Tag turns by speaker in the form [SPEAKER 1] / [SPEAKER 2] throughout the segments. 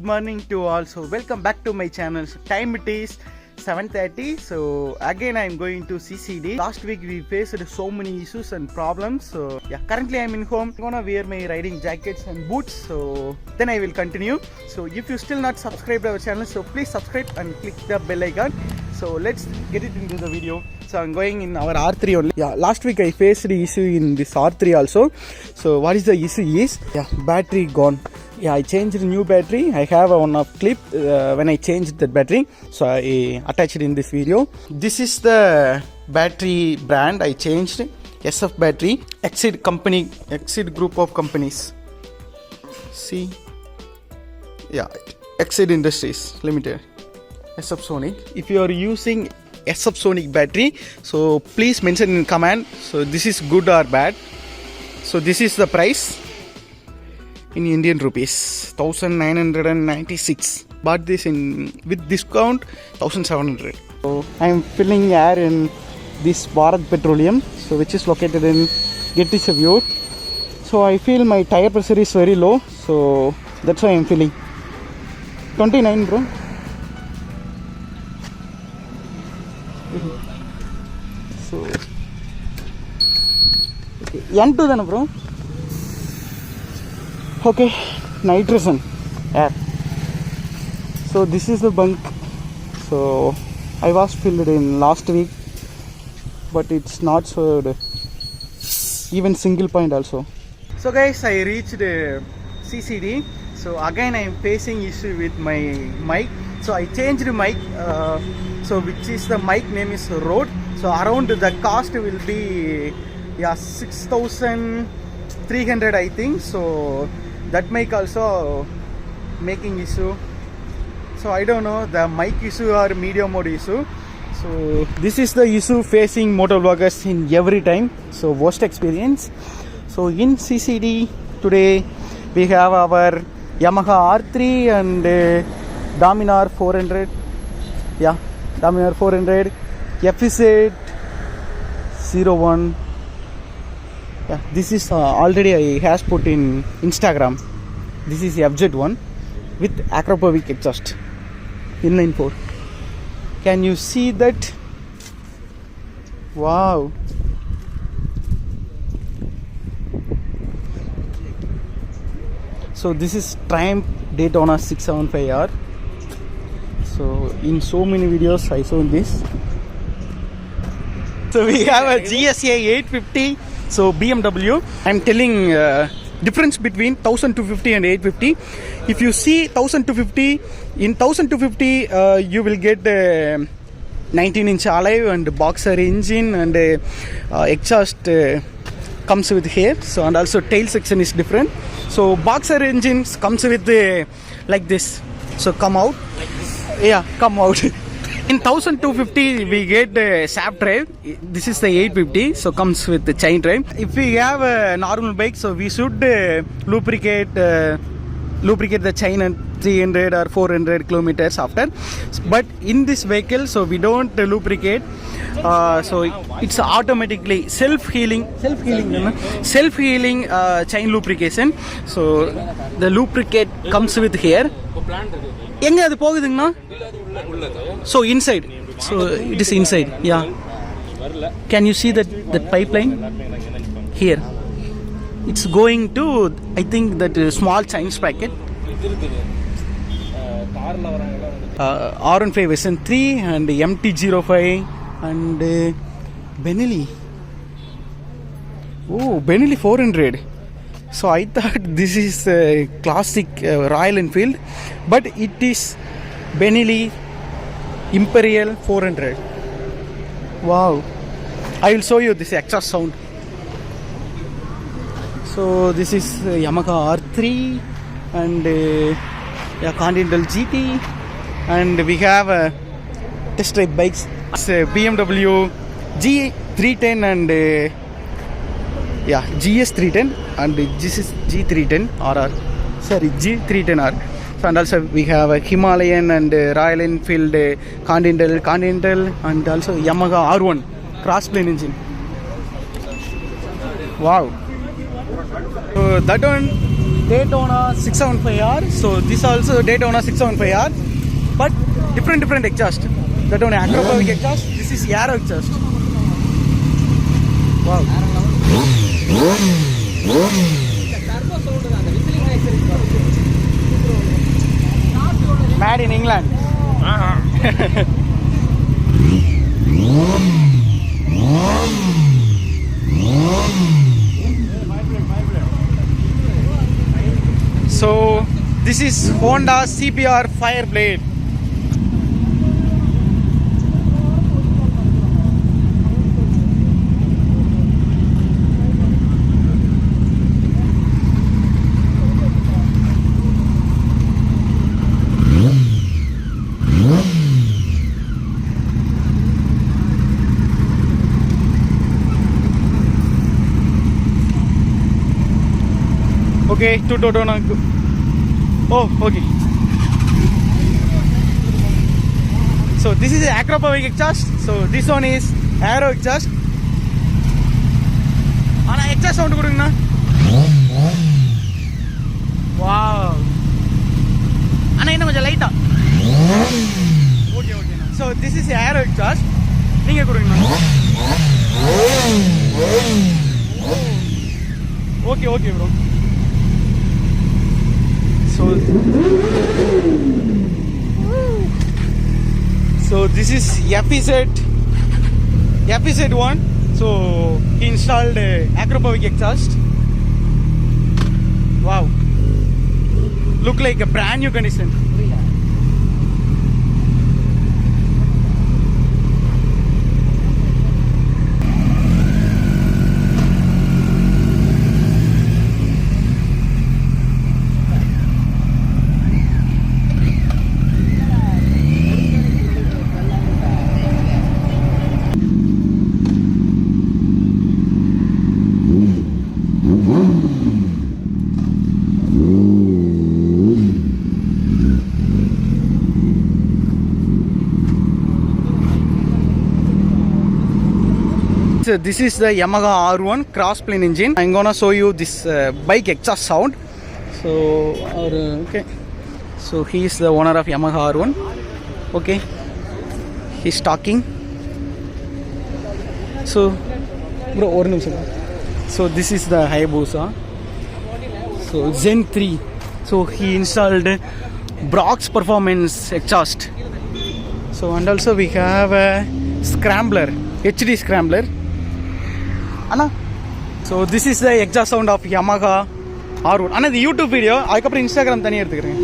[SPEAKER 1] morning to all. So welcome back to my channel. So time it is 7:30. So again I am going to CCD. Last week we faced so many issues and problems. So yeah, currently I am in home. I'm gonna wear my riding jackets and boots. So then I will continue. So if you still not subscribed to our channel, so please subscribe and click the bell icon. So let's get it into the video. So I'm going in our R3 only. Yeah, last week I faced the issue in this R3 also. So what is the issue is, yeah, battery gone. Yeah, I changed new battery. I have one of clip when I changed the battery. So I attached it in this video. This is the battery brand I changed. SF battery. Exceed company, Exceed group of companies. See? Yeah, Exceed Industries Limited. SF Sonic. If you are using SF Sonic battery, so please mention in comment. So this is good or bad. So this is the price in Indian rupees, 1996. Bought this in with discount 1700. So I am filling air in this Bharat Petroleum, so which is located in Getty. So I feel my tire pressure is very low, so that's why I am filling. 29, bro. So okay, N2 then, bro. Okay, nitrogen air. So this is the bunk. So I was filled in last week, but it's not so even single point also. So guys, I reached CCD. So again I am facing issue with my mic. So I changed the mic. So which is the mic name is Rode. So around the cost will be 6,300 I think. So that mic also making issue. So I don't know the mic issue or medium mode issue. So this is the issue facing motovloggers in every time. So worst experience. So in CCD today we have our Yamaha R3 and Dominar 400. Yeah, Dominar 400, FZ 01. Yeah, this is already I has put in Instagram. This is FZ1 with acropovic exhaust, inline 4. Can you see that? Wow. So this is Triumph Daytona 675R. So in so many videos I saw this. So we have a GSA 850. So BMW. I'm telling difference between 1250 and 850. If you see 1250, in 1250 you will get 19-inch alloy and boxer engine and exhaust comes with here. So and also tail section is different. So boxer engines comes with like this. So come out. Yeah, come out. In 1250 we get the shaft drive. This is the 850, so comes with the chain drive. If we have a normal bike, so we should lubricate the chain at 300 or 400 kilometers after. But in this vehicle, so we don't lubricate. So it's automatically self-healing chain lubrication. So the lubricate comes with here. So inside, so it is inside. Yeah, can you see that pipeline here? It's going to, I think, that small chain sprocket. R1 version 3 and MT-05 and Benelli. Oh, Benelli 400. So I thought this is a classic Royal Enfield, but it is Benelli Imperial 400. Wow. I will show you this exhaust sound. So this is Yamaha R3 and Continental GT, and we have test drive bikes. It's BMW G310 and GS310 and this is G310 RR. Sorry, G310R. So and also we have a Himalayan and Royal Enfield Continental and also Yamaha R1 Crossplane engine. Wow. So that one Daytona 675R. So this also Daytona 675R, but different exhaust. That one acrobatic exhaust. This is aero exhaust. Wow. Made in England. So this is Honda CBR Fireblade. Okay, to oh, okay. So this is acrobatic exhaust. So this one is aero exhaust. Ana exhaust sound kudunga. Wow. Ana inna konja light ah. Okay. So this is aero exhaust. Ninga kudunga. Okay bro. So this is FZ1. So he installed acrobatic exhaust. Wow, look like a brand new condition. So this is the Yamaha R1 Crossplane engine. I'm gonna show you this bike exhaust sound. So okay, so he is the owner of Yamaha R1. Okay, he's talking. So bro, one minute. So this is the Hayabusa. So Zen 3. So he installed Brock's performance exhaust. So and also we have a scrambler, HD scrambler. Anna. So this is the exhaust sound of Yamaha R1. Anna, the YouTube video. I can Instagram tani eduthukiren.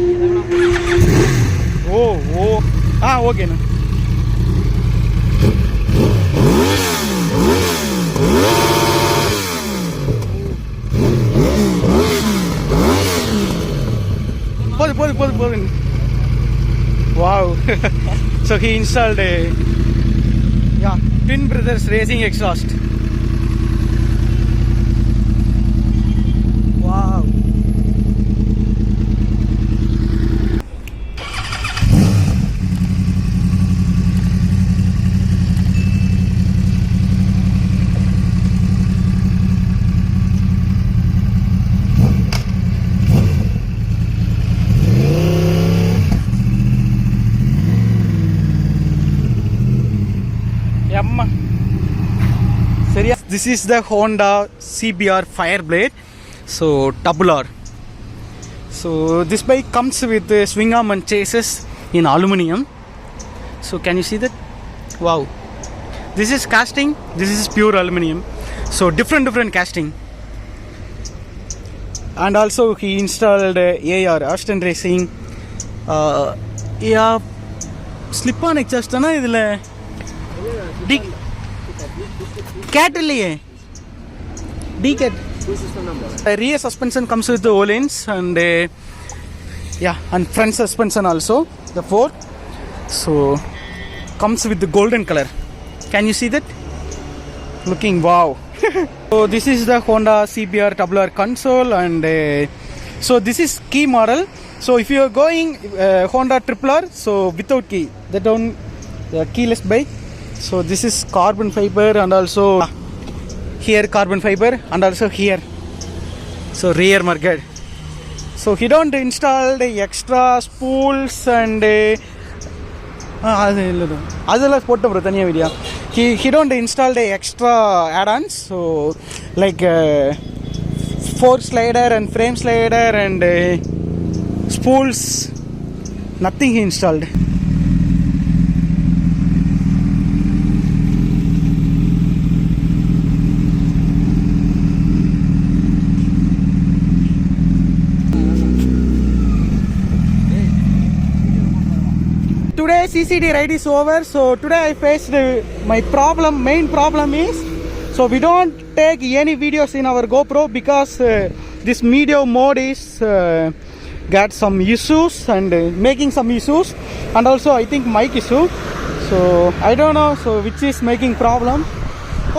[SPEAKER 1] Oh. Okay na. Pull. Wow. So he installed a Twin Brothers racing exhaust. Wow. This is the Honda CBR Fireblade. So double R. So this bike comes with swing arm and chassis in aluminium. So can you see that? Wow. This is casting. This is pure aluminium. So different casting. And also he installed AR Aston Racing. Slip-on exhaust na idile. Cat illiye. D-cat. Rear suspension comes with the O-lanes and and front suspension also, the 4. So comes with the golden color. Can you see that? Looking wow. So this is the Honda CBR RR console and so this is key model. So if you are going Honda RR, so without key, that one the keyless bike. So this is carbon fiber and also here carbon fiber and also here. So rear mudguard. So he don't install the extra spools and அதெல்லாம் போட்ட bro தனியா video. He don't install the extra add-ons, so like fork slider and frame slider and spools, nothing he installed. Today CCD ride is over, so today I faced my main problem is, so we don't take any videos in our GoPro because this video mode is got some issues and making some issues, and also I think mic issue, so I don't know so which is making problem.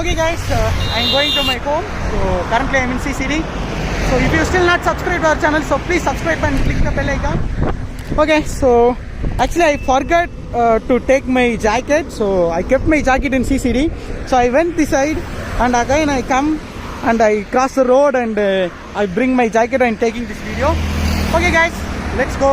[SPEAKER 1] Okay guys, I'm going to my home, so currently I'm in CCD. So if you still not subscribed to our channel, so please subscribe and click the bell icon. Okay, so actually I forgot to take my jacket, so I kept my jacket in CCD. So I went this side and again I come and I cross the road and I bring my jacket and taking this video. Okay guys, let's go.